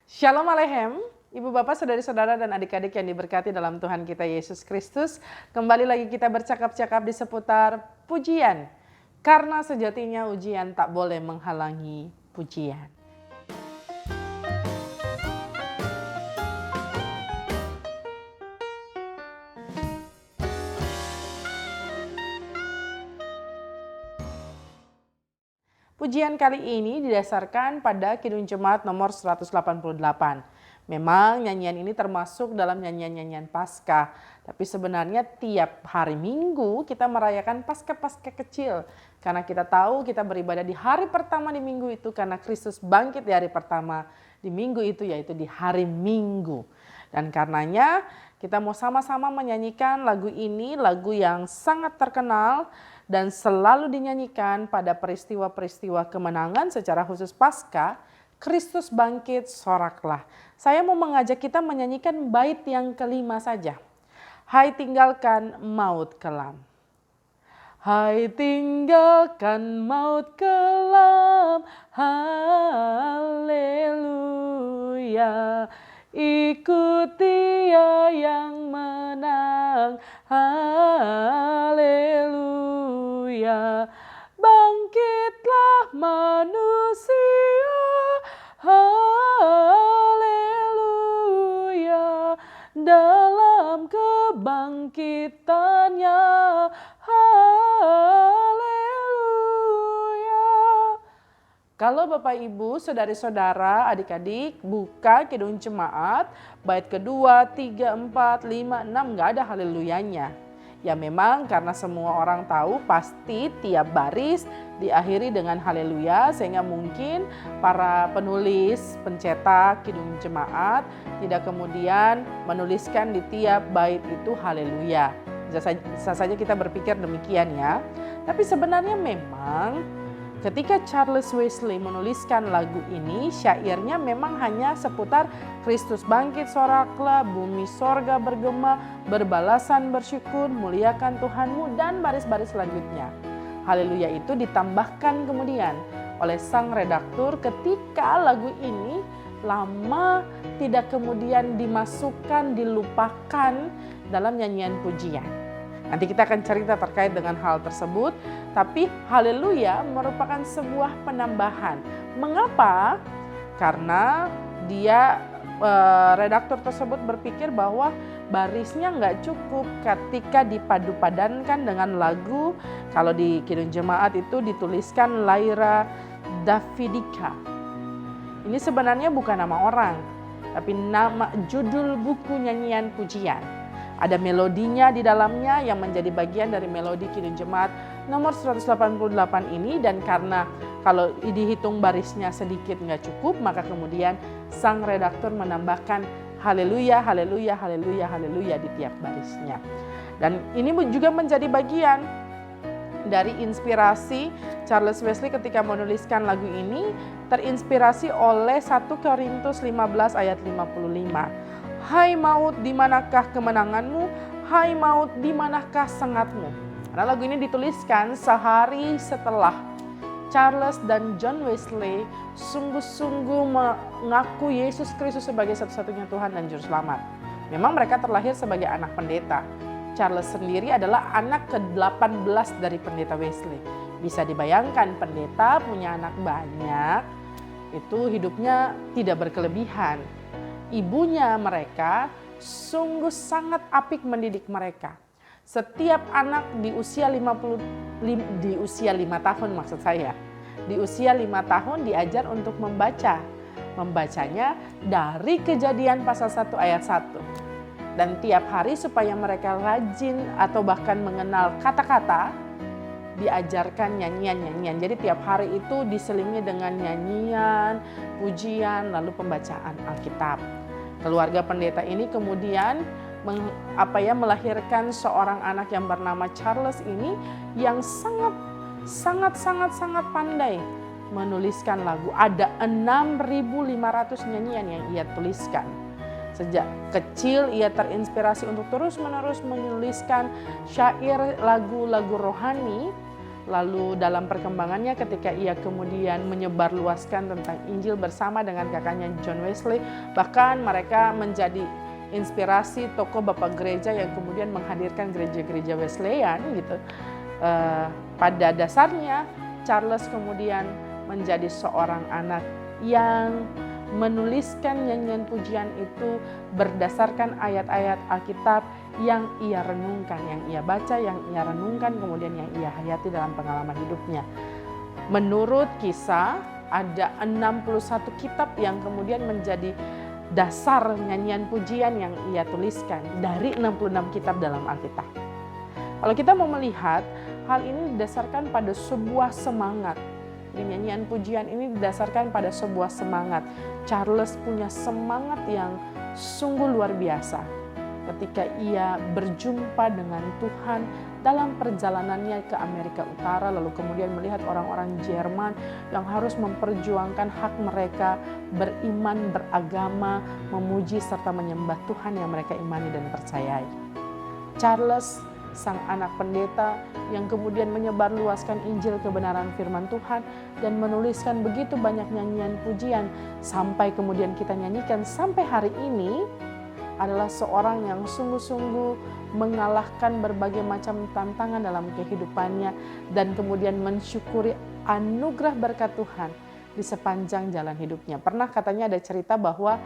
Shalom Aleichem, Ibu Bapak, Saudari-saudara dan adik-adik yang diberkati dalam Tuhan kita Yesus Kristus. Kembali lagi kita bercakap-cakap di seputar pujian. Karena sejatinya ujian tak boleh menghalangi pujian. Pujian kali ini didasarkan pada Kidung Jemaat nomor 188. Memang nyanyian ini termasuk dalam nyanyian-nyanyian Paskah. Tapi sebenarnya tiap hari Minggu kita merayakan Paskah-Paskah kecil. Karena kita tahu kita beribadah di hari pertama di minggu itu karena Kristus bangkit di hari pertama di minggu itu, yaitu di hari Minggu. Dan karenanya kita mau sama-sama menyanyikan lagu ini, lagu yang sangat terkenal dan selalu dinyanyikan pada peristiwa-peristiwa kemenangan secara khusus Paskah. Kristus bangkit, soraklah. Saya mau mengajak kita menyanyikan bait yang kelima saja. Hai tinggalkan maut kelam. Hai tinggalkan maut kelam, haleluya. Ikuti Dia yang menang, haleluya. Bangkitlah manusia, haleluya. Dalam kebangkitannya, haleluya. Kalau Bapak Ibu, Saudari-saudara, adik-adik buka Kidung Jemaat, bait kedua, 3, 4, 5, 6 nggak ada haleluyanya. Ya memang karena semua orang tahu pasti tiap baris diakhiri dengan haleluya, sehingga mungkin para penulis, pencetak Kidung Jemaat tidak kemudian menuliskan di tiap bait itu haleluya. Bisa saja kita berpikir demikian ya. Tapi sebenarnya memang ketika Charles Wesley menuliskan lagu ini, syairnya memang hanya seputar Kristus bangkit, soraklah, bumi sorga bergema, berbalasan bersyukur, muliakan Tuhanmu, dan baris-baris selanjutnya. Haleluya itu ditambahkan kemudian oleh sang redaktur ketika lagu ini lama tidak kemudian dimasukkan, dilupakan dalam nyanyian pujian. Nanti kita akan cerita terkait dengan hal tersebut, tapi haleluya merupakan sebuah penambahan. Mengapa? Karena dia redaktur tersebut berpikir bahwa barisnya nggak cukup ketika dipadu-padankan dengan lagu. Kalau di Kidung Jemaat itu dituliskan Lyra Davidica. Ini sebenarnya bukan nama orang, tapi nama judul buku nyanyian pujian. Ada melodinya di dalamnya yang menjadi bagian dari melodi Kidung Jemaat nomor 188 ini. Dan karena kalau dihitung barisnya sedikit nggak cukup, maka kemudian sang redaktur menambahkan haleluya, haleluya, haleluya, haleluya di tiap barisnya. Dan ini juga menjadi bagian dari inspirasi Charles Wesley ketika menuliskan lagu ini, terinspirasi oleh 1 Korintus 15 ayat 55. Hai maut, di manakah kemenanganmu? Hai maut, di manakah sengatmu? Karena lagu ini dituliskan sehari setelah Charles dan John Wesley sungguh-sungguh mengaku Yesus Kristus sebagai satu-satunya Tuhan dan Juru Selamat. Memang mereka terlahir sebagai anak pendeta. Charles sendiri adalah anak ke-18 dari pendeta Wesley. Bisa dibayangkan pendeta punya anak banyak, itu hidupnya tidak berkelebihan. Ibunya mereka sungguh sangat apik mendidik mereka. Setiap anak di usia 5 tahun maksud saya. Di usia 5 tahun diajar untuk membaca. Membacanya dari Kejadian pasal 1 ayat 1. Dan tiap hari supaya mereka rajin atau bahkan mengenal kata-kata, diajarkan nyanyian-nyanyian. Jadi tiap hari itu diselingi dengan nyanyian, pujian, lalu pembacaan Alkitab. Keluarga pendeta ini kemudian melahirkan seorang anak yang bernama Charles ini yang sangat pandai menuliskan lagu. Ada 6.500 nyanyian yang ia tuliskan. Sejak kecil ia terinspirasi untuk terus-menerus menuliskan syair lagu-lagu rohani Lalu dalam perkembangannya ketika ia kemudian menyebarluaskan tentang Injil bersama dengan kakaknya John Wesley, bahkan mereka menjadi inspirasi tokoh bapak gereja yang kemudian menghadirkan gereja-gereja Wesleyan gitu. Pada dasarnya Charles kemudian menjadi seorang anak yang menuliskan nyanyian pujian itu berdasarkan ayat-ayat Alkitab yang ia renungkan, yang ia baca, yang ia renungkan, kemudian yang ia hayati dalam pengalaman hidupnya. Menurut Kisah, ada 61 kitab yang kemudian menjadi dasar nyanyian pujian yang ia tuliskan dari 66 kitab dalam Alkitab. Kalau kita mau melihat, hal ini didasarkan pada sebuah semangat. Nyanyian pujian ini didasarkan pada sebuah semangat. Charles punya semangat yang sungguh luar biasa ketika ia berjumpa dengan Tuhan dalam perjalanannya ke Amerika Utara, lalu kemudian melihat orang-orang Jerman yang harus memperjuangkan hak mereka beriman, beragama, memuji serta menyembah Tuhan yang mereka imani dan percayai. Charles, sang anak pendeta yang kemudian menyebarluaskan Injil kebenaran firman Tuhan dan menuliskan begitu banyak nyanyian pujian sampai kemudian kita nyanyikan sampai hari ini, adalah seorang yang sungguh-sungguh mengalahkan berbagai macam tantangan dalam kehidupannya dan kemudian mensyukuri anugerah berkat Tuhan di sepanjang jalan hidupnya. Pernah katanya ada cerita bahwa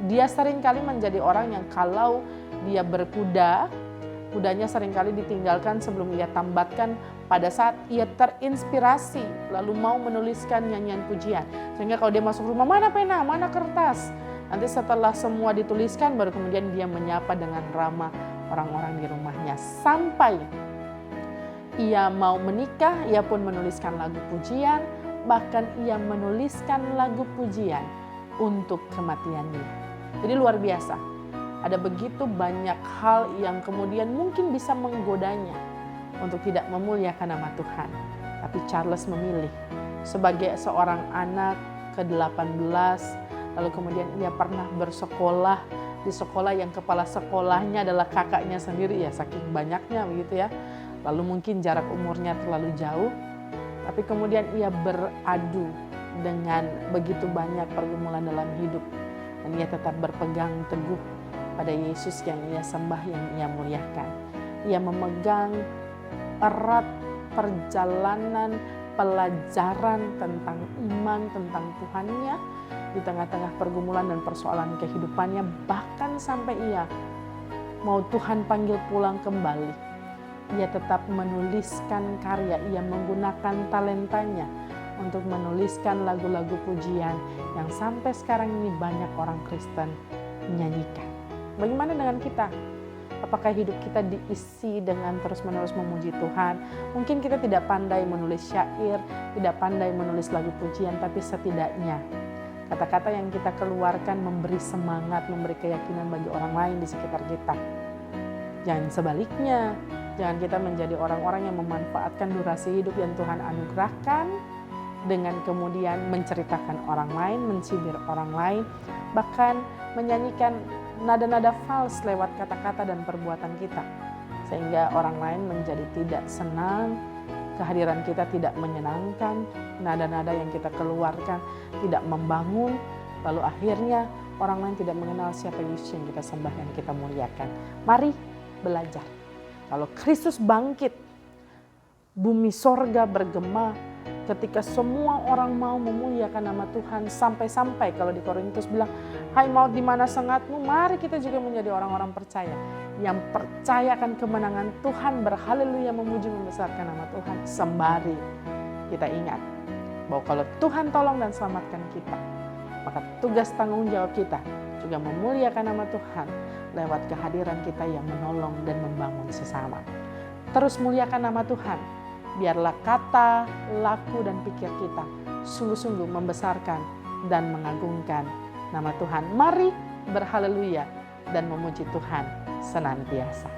dia seringkali menjadi orang yang kalau dia berkuda, kudanya seringkali ditinggalkan sebelum ia tambatkan pada saat ia terinspirasi lalu mau menuliskan nyanyian pujian. Sehingga kalau dia masuk rumah, mana pena, mana kertas? Nanti setelah semua dituliskan baru kemudian dia menyapa dengan ramah orang-orang di rumahnya. Sampai ia mau menikah, ia pun menuliskan lagu pujian, bahkan ia menuliskan lagu pujian untuk kematiannya. Jadi luar biasa. Ada begitu banyak hal yang kemudian mungkin bisa menggodanya untuk tidak memuliakan nama Tuhan. Tapi Charles memilih sebagai seorang anak ke-18, lalu kemudian ia pernah bersekolah di sekolah yang kepala sekolahnya adalah kakaknya sendiri, ya saking banyaknya begitu ya. Lalu mungkin jarak umurnya terlalu jauh, tapi kemudian ia beradu dengan begitu banyak pergumulan dalam hidup. Dan ia tetap berpegang teguh pada Yesus yang ia sembah, yang ia muliakan. Ia memegang erat perjalanan pelajaran tentang iman, tentang Tuhannya di tengah-tengah pergumulan dan persoalan kehidupannya, bahkan sampai ia mau Tuhan panggil pulang kembali. Ia tetap menuliskan karya, ia menggunakan talentanya untuk menuliskan lagu-lagu pujian yang sampai sekarang ini banyak orang Kristen menyanyikan. Bagaimana dengan kita? Apakah hidup kita diisi dengan terus-menerus memuji Tuhan? Mungkin kita tidak pandai menulis syair, tidak pandai menulis lagu pujian, tapi setidaknya kata-kata yang kita keluarkan memberi semangat, memberi keyakinan bagi orang lain di sekitar kita. Jangan sebaliknya, jangan kita menjadi orang-orang yang memanfaatkan durasi hidup yang Tuhan anugerahkan dengan kemudian menceritakan orang lain, mencibir orang lain, bahkan menyanyikan nada-nada fals lewat kata-kata dan perbuatan kita. Sehingga orang lain menjadi tidak senang, kehadiran kita tidak menyenangkan, nada-nada yang kita keluarkan tidak membangun, lalu akhirnya orang lain tidak mengenal siapa Yesus yang kita sembah, yang kita muliakan. Mari belajar. Kalau Kristus bangkit, bumi sorga bergema ketika semua orang mau memuliakan nama Tuhan, sampai-sampai kalau di Korintus bilang, hai maut di mana sengatmu, mari kita juga menjadi orang-orang percaya yang percayakan kemenangan Tuhan, berhaleluya memuji membesarkan nama Tuhan. Sembari kita ingat bahwa kalau Tuhan tolong dan selamatkan kita, maka tugas tanggung jawab kita juga memuliakan nama Tuhan lewat kehadiran kita yang menolong dan membangun sesama. Terus muliakan nama Tuhan, biarlah kata, laku, dan pikir kita sungguh-sungguh membesarkan dan mengagungkan nama Tuhan. Mari berhaleluya dan memuji Tuhan senantiasa.